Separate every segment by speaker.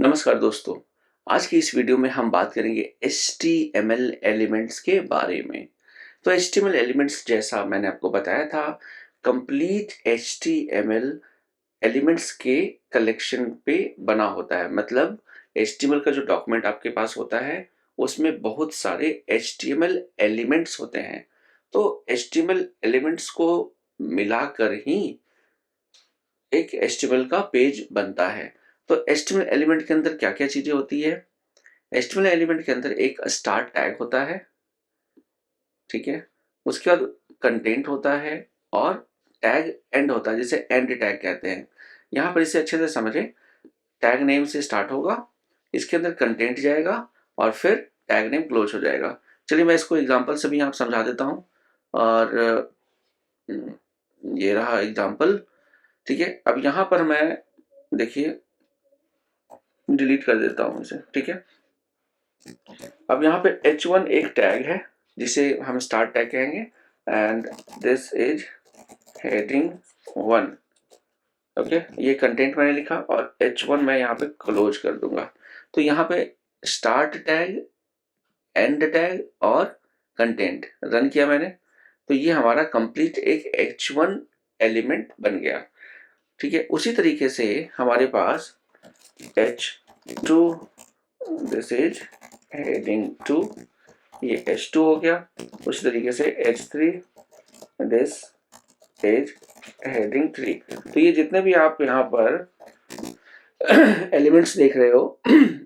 Speaker 1: नमस्कार दोस्तों। आज की इस वीडियो में हम बात करेंगे HTML एलिमेंट्स के बारे में। तो HTML एलिमेंट्स जैसा मैंने आपको बताया था, कंप्लीट HTML एलिमेंट्स के कलेक्शन पे बना होता है। मतलब HTML का जो डॉक्यूमेंट आपके पास होता है उसमें बहुत सारे HTML एलिमेंट्स होते हैं। तो HTML एलिमेंट्स को मिलाकर ही एक HTML का पेज बनता है। तो HTML एलिमेंट के अंदर क्या-क्या चीजें होती है? HTML एलिमेंट के अंदर एक स्टार्ट टैग होता है, ठीक है? उसके बाद कंटेंट होता है और टैग एंड होता है, जिसे एंड टैग कहते हैं। यहाँ पर इसे अच्छे से समझें। टैग नेम से स्टार्ट होगा, इसके अंदर कंटेंट जाएगा और फिर टैग नेम क्लोज हो जाएगा। चलिए मैं इसको एग्जांपल से भी यहाँ समझा देता हूँ। और ये रहा एग्जांपल, ठीक है? अब यहाँ पर मैं देखिए डिलीट कर देता हूँ इसे, ठीक है? अब यहाँ पे h1 एक टैग है जिसे हम स्टार्ट टैग कहेंगे and this is heading 1। Okay, ये कंटेंट मैंने लिखा और h1 मैं यहाँ पे क्लोज कर दूंगा। तो यहाँ पे स्टार्ट टैग, एंड टैग और कंटेंट रन किया मैंने, तो ये हमारा कंप्लीट एक h1 एलिमेंट बन गया, ठीक है? उसी तरीके से हमारे पास h2, दिस इज हेडिंग 2, ये H2 हो गया। उसी तरीके से H3, दिस इज हेडिंग 3। तो ये जितने भी आप यहाँ पर एलिमेंट्स देख रहे हो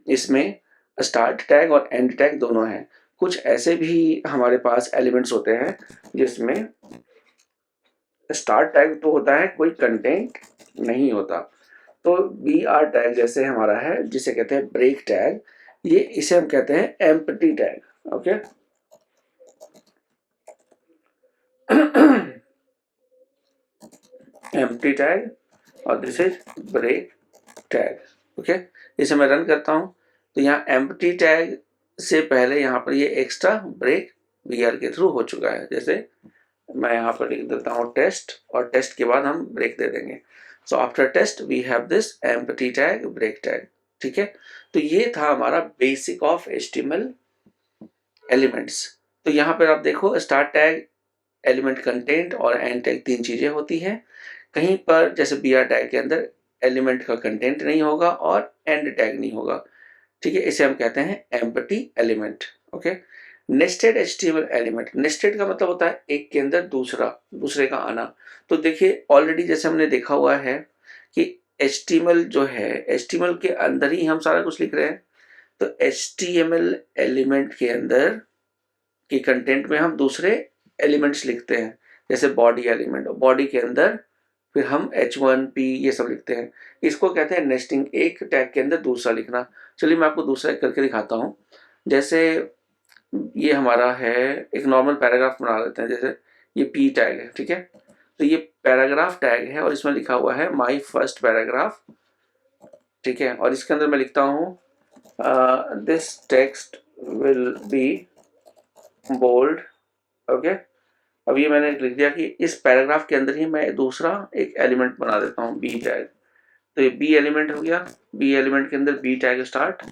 Speaker 1: इसमें स्टार्ट टैग और एंड टैग दोनों हैं। कुछ ऐसे भी हमारे पास एलिमेंट्स होते हैं जिसमें स्टार्ट टैग तो होता है, कोई कंटेंट नहीं होता। तो BR टैग जैसे हमारा है, जिसे कहते हैं ब्रेक टैग, ये इसे हम कहते हैं empty tag. Okay, empty tag और this is break tag. Okay, इसे मैं रन करता हूं तो यहाँ एम्प्टी टैग से पहले यहाँ पर ये एक्स्ट्रा ब्रेक BR के थ्रू हो चुका है। जैसे मैं यहाँ पर लिख देता हूँ टेस्ट, और टेस्ट के बाद हम ब्रेक दे देंगे। So after test we have this empty tag, break tag, ठीक है? तो ये था हमारा बेसिक ऑफ HTML एलिमेंट्स। तो यहाँ पर आप देखो, स्टार्ट टैग, एलिमेंट कंटेंट और एंड टैग, तीन चीजें होती हैं। कहीं पर जैसे BR टैग के अंदर एलिमेंट का कंटेंट नहीं होगा और एंड टैग नहीं होगा, ठीक है? इसे हम कहते हैं empty element. Okay, nested HTML element, nested का मतलब होता है एक के अंदर दूसरा, दूसरे का आना। तो देखिए ऑलरेडी जैसे हमने देखा हुआ है कि HTML जो है, HTML के अंदर ही हम सारा कुछ लिख रहे हैं। तो HTML एलिमेंट के अंदर के कंटेंट में हम दूसरे एलिमेंट्स लिखते हैं, जैसे बॉडी एलिमेंट, बॉडी के अंदर फिर हम H1P ये सब लिखते हैं। इसको कहते हैं नेस्टिंग, एक टैग के अंदर दूसरा लिखना। चलिए मैं आपको दूसरा करके दिखाता हूँ। जैसे ये हमारा है, एक नॉर्मल पैराग्राफ बना लेते हैं। जैसे ये P टैग है, ठीक है? तो ये पैराग्राफ टैग है और इसमें लिखा हुआ है माई फर्स्ट पैराग्राफ, ठीक है? और इसके अंदर मैं लिखता हूँ this text will be bold. Okay, अब ये मैंने लिख दिया कि इस पैराग्राफ के अंदर ही मैं दूसरा एक एलिमेंट बना देता हूँ, B टैग। तो ये B एलिमेंट हो गया। B एलिमेंट के अंदर B टैग स्टार्ट,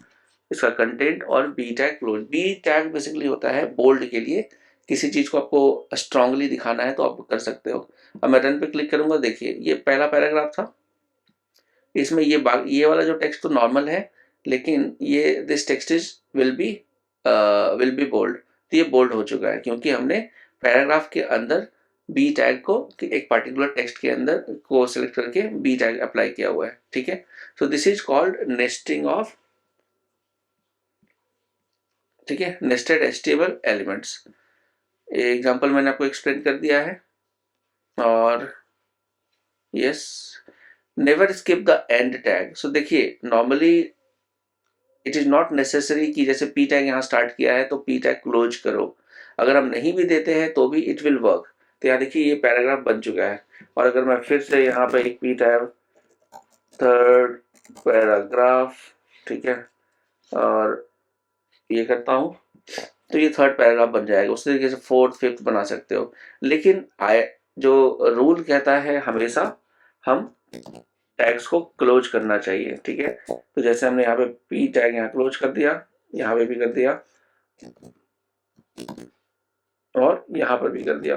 Speaker 1: इसका कंटेंट और B tag close. B tag basically होता है बोल्ड के लिए, किसी चीज को आपको स्ट्रांगली दिखाना है तो आप कर सकते हो। अब मैं रन पे क्लिक करूंगा, देखिए ये पहला पैराग्राफ था, इसमें ये वाला जो टेक्स्ट तो नॉर्मल है, लेकिन ये this text is will be bold. तो ये बोल्ड हो चुका है क्योंकि हमने पैराग्राफ के अंदर B टैग को एक पार्टिकुलर टेक्स्ट के अंदर को सिलेक्ट करके B टैग अप्लाई किया हुआ है, ठीक है? So this is called nesting of, ठीक है, नेस्टेड HTML एलिमेंट्स। एग्जांपल मैंने आपको एक्सप्लेन कर दिया है। और yes, never skip the end tag. So देखिए normally it is not necessary कि जैसे P टैग यहाँ स्टार्ट किया है तो P टैग क्लोज करो। अगर हम नहीं भी देते हैं तो भी इट विल वर्क। तो यहाँ देखिए ये पैराग्राफ बन चुका है। और अगर मैं फिर से यहाँ पे एक P टैग, थर्ड पैराग्राफ, ठीक है, और ये करता हूँ तो ये थर्ड पैराग्राफ बन जाएगा। उस तरीके से फोर्थ फिफ्थ बना सकते हो। लेकिन जो रूल कहता है हमेशा हम टैग्स को क्लोज करना चाहिए, ठीक है। तो जैसे हमने यहाँ पे पी टैग यहाँ क्लोज कर दिया, यहाँ पे भी कर दिया और यहाँ पर भी कर दिया।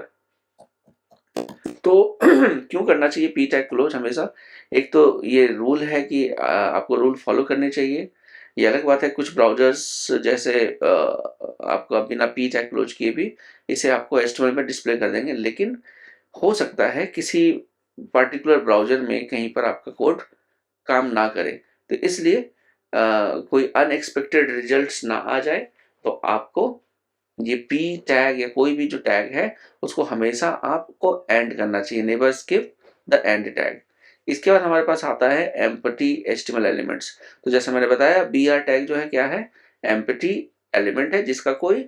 Speaker 1: तो क्यों करना चाहिए पी टैग क्लोज हमेशा? एक तो ये रूल है कि आपको रूल फॉलो करने चाहिए। ये अलग बात है कुछ ब्राउजर्स जैसे आपका बिना पी टैग क्लोज किए भी इसे आपको एचटीएमएल में डिस्प्ले कर देंगे, लेकिन हो सकता है किसी पर्टिकुलर ब्राउजर में कहीं पर आपका कोड काम ना करे, तो इसलिए कोई अनएक्सपेक्टेड रिजल्ट्स ना आ जाए, तो आपको ये पी टैग या कोई भी जो टैग है उसको हमेशा आपको एंड करना चाहिए, never skip the end tag. इसके बाद हमारे पास आता है एम्पटी एचटीएमएल एलिमेंट्स। तो जैसे मैंने बताया बी आर टैग जो है क्या है, एम्पटी एलिमेंट है जिसका कोई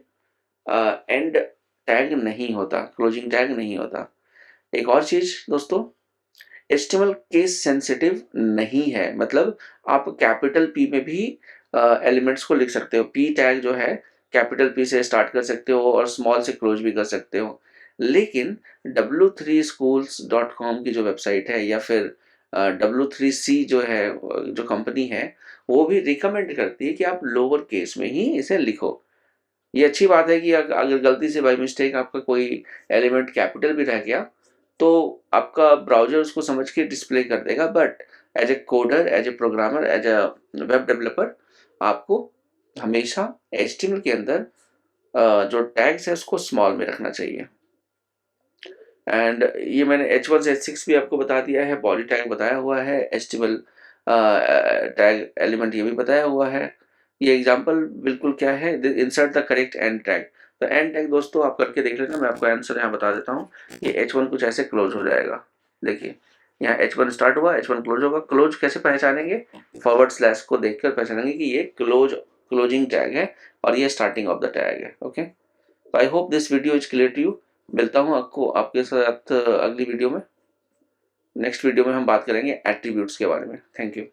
Speaker 1: एंड टैग नहीं होता, क्लोजिंग टैग नहीं होता। एक और चीज दोस्तों, एचटीएमएल केस सेंसिटिव नहीं है, मतलब आप कैपिटल पी में भी एलिमेंट्स को लिख सकते हो। पी टैग जो है कैपिटल पी से स्टार्ट कर सकते हो और स्मॉल से क्लोज भी कर सकते हो, लेकिन w3schools.com की जो वेबसाइट है या फिर W3C जो है जो कंपनी है, वो भी रिकमेंड करती है कि आप लोअर केस में ही इसे लिखो। ये अच्छी बात है कि अगर गलती से बाय मिस्टेक आपका कोई एलिमेंट कैपिटल भी रह गया तो आपका ब्राउज़र उसको समझ के डिस्प्ले कर देगा, but as a coder, as a programmer, as a web developer आपको हमेशा एचटीएमएल के अंदर जो टैग्स है उसको स्मॉल में रखना चाहिए। एंड ये मैंने H1 से H6 भी आपको बता दिया है, बॉडी टैग बताया हुआ है, एचटीएमएल टैग एलिमेंट ये भी बताया हुआ है। ये एग्जांपल बिल्कुल क्या है, insert the correct and tag. तो एंड टैग दोस्तों आप करके देख लेना, मैं आपको आंसर यहाँ बता देता हूँ। ये H1 कुछ ऐसे क्लोज हो जाएगा, देखिए यहाँ H1 स्टार्ट हुआ, H1 क्लोज होगा। क्लोज कैसे पहचानेंगे, फॉरवर्ड स्लैश को देखकर पहचानेंगे कि ये क्लोजिंग टैग है और ये स्टार्टिंग ऑफ द टैग है। ओके, तो I hope this video is clear to you. मिलता हूँ आपको आपके साथ अगली वीडियो में। नेक्स्ट वीडियो में हम बात करेंगे एट्रीब्यूट्स के बारे में। Thank you.